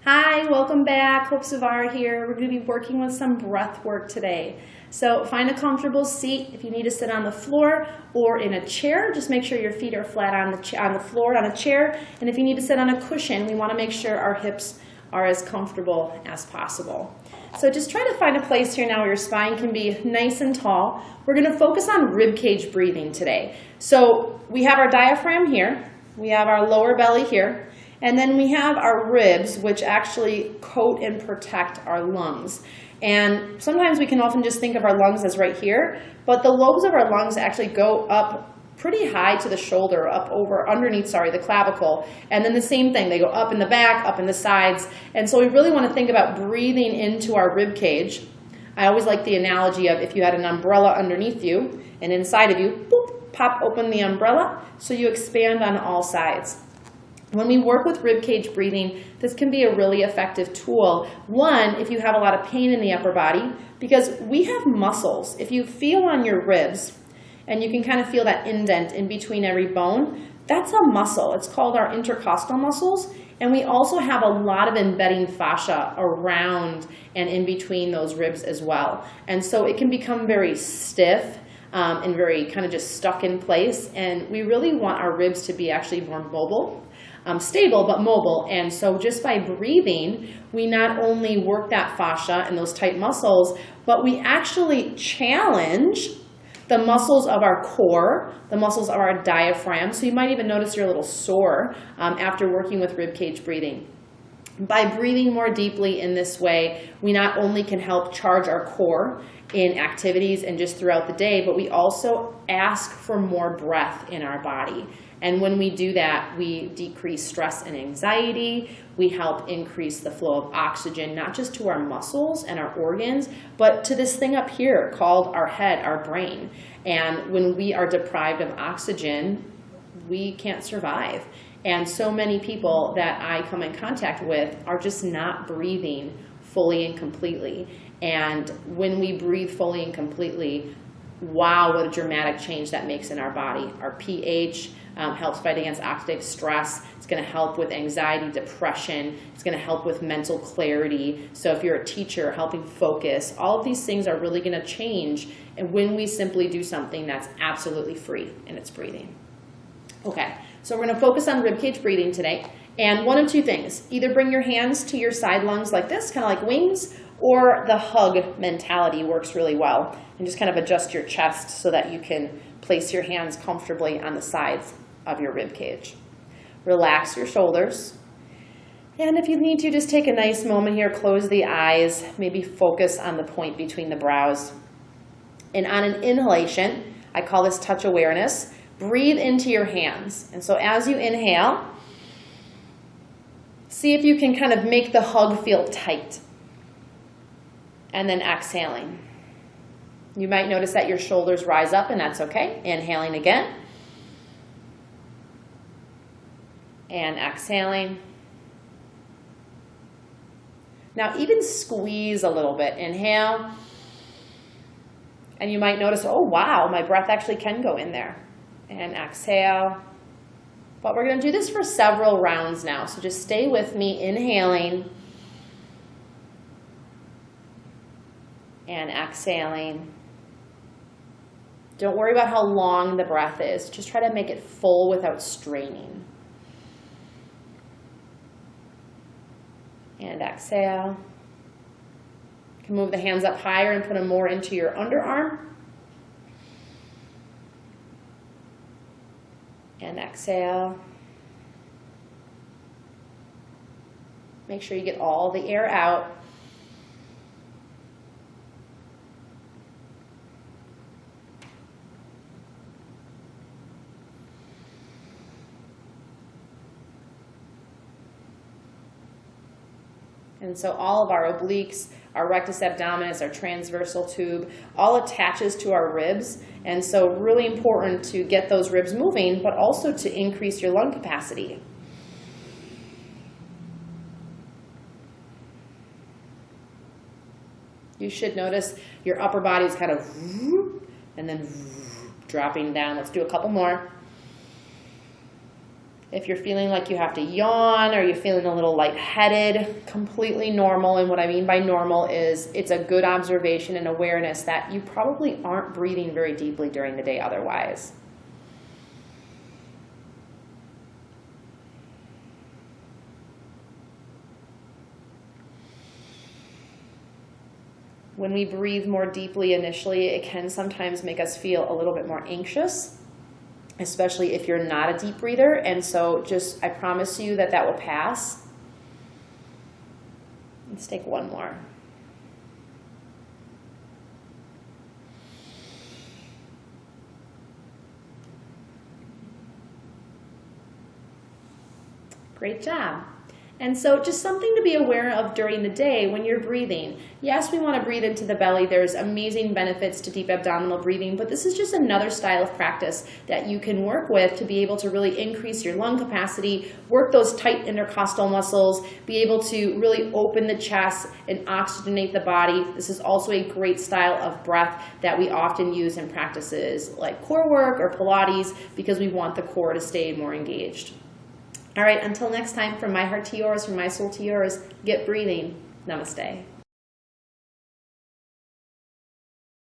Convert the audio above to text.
Hi, welcome back. Hope Zvara here. We're going to be working with some breath work today. So find a comfortable seat. If you need to sit on the floor or in a chair, just make sure your feet are flat on the floor on a chair. And if you need to sit on a cushion, we want to make sure our hips are as comfortable as possible. So just try to find a place here now where your spine can be nice and tall. We're going to focus on rib cage breathing today. So we have our diaphragm here. We have our lower belly here. And then we have our ribs, which actually coat and protect our lungs. And sometimes we can often just think of our lungs as right here, but the lobes of our lungs actually go up pretty high to the shoulder, underneath the clavicle. And then the same thing, they go up in the back, up in the sides. And so we really want to think about breathing into our rib cage. I always like the analogy of if you had an umbrella underneath you and inside of you, boop, pop open the umbrella so you expand on all sides. When we work with rib cage breathing, this can be a really effective tool. One, if you have a lot of pain in the upper body, because we have muscles. If you feel on your ribs, and you can kind of feel that indent in between every bone, that's a muscle. It's called our intercostal muscles. And we also have a lot of embedding fascia around and in between those ribs as well. And so it can become very stiff and very kind of just stuck in place. And we really want our ribs to be actually more mobile. Stable but mobile, and so just by breathing, we not only work that fascia and those tight muscles, but we actually challenge the muscles of our core, the muscles of our diaphragm. So you might even notice you're a little sore after working with rib cage breathing. By breathing more deeply in this way, we not only can help charge our core in activities and just throughout the day, but we also ask for more breath in our body. And when we do that, we decrease stress and anxiety. We help increase the flow of oxygen, not just to our muscles and our organs, but to this thing up here called our head, our brain. And when we are deprived of oxygen, we can't survive. And so many people that I come in contact with are just not breathing fully and completely. And when we breathe fully and completely, wow, what a dramatic change that makes in our body. Our pH helps fight against oxidative stress. It's going to help with anxiety, depression. It's going to help with mental clarity. So if you're a teacher, helping focus, all of these things are really going to change and when we simply do something that's absolutely free, and it's breathing. Okay, so we're going to focus on ribcage breathing today. And one of two things, either bring your hands to your side lungs like this, kind of like wings, or the hug mentality works really well. And just kind of adjust your chest so that you can place your hands comfortably on the sides of your rib cage. Relax your shoulders. And if you need to, just take a nice moment here, close the eyes, maybe focus on the point between the brows. And on an inhalation, I call this touch awareness, breathe into your hands. And so as you inhale, see if you can kind of make the hug feel tight. And then exhaling. You might notice that your shoulders rise up, and that's okay. Inhaling again. And exhaling. Now even squeeze a little bit. Inhale. And you might notice, oh wow, my breath actually can go in there. And exhale. But we're going to do this for several rounds now. So just stay with me, inhaling. And exhaling. Don't worry about how long the breath is. Just try to make it full without straining. And exhale. You can move the hands up higher and put them more into your underarm. And exhale. Make sure you get all the air out. And so all of our obliques, our rectus abdominis, our transversal tube, all attaches to our ribs. And so really important to get those ribs moving, but also to increase your lung capacity. You should notice your upper body is kind of and then dropping down. Let's do a couple more. If you're feeling like you have to yawn or you're feeling a little lightheaded, completely normal. And what I mean by normal is it's a good observation and awareness that you probably aren't breathing very deeply during the day otherwise. When we breathe more deeply initially, it can sometimes make us feel a little bit more anxious, especially if you're not a deep breather. And so I promise you that will pass. Let's take one more. Great job. And so just something to be aware of during the day when you're breathing. Yes, we want to breathe into the belly. There's amazing benefits to deep abdominal breathing, but this is just another style of practice that you can work with to be able to really increase your lung capacity, work those tight intercostal muscles, be able to really open the chest and oxygenate the body. This is also a great style of breath that we often use in practices like core work or Pilates because we want the core to stay more engaged. All right, until next time, from my heart to yours, from my soul to yours, get breathing. Namaste.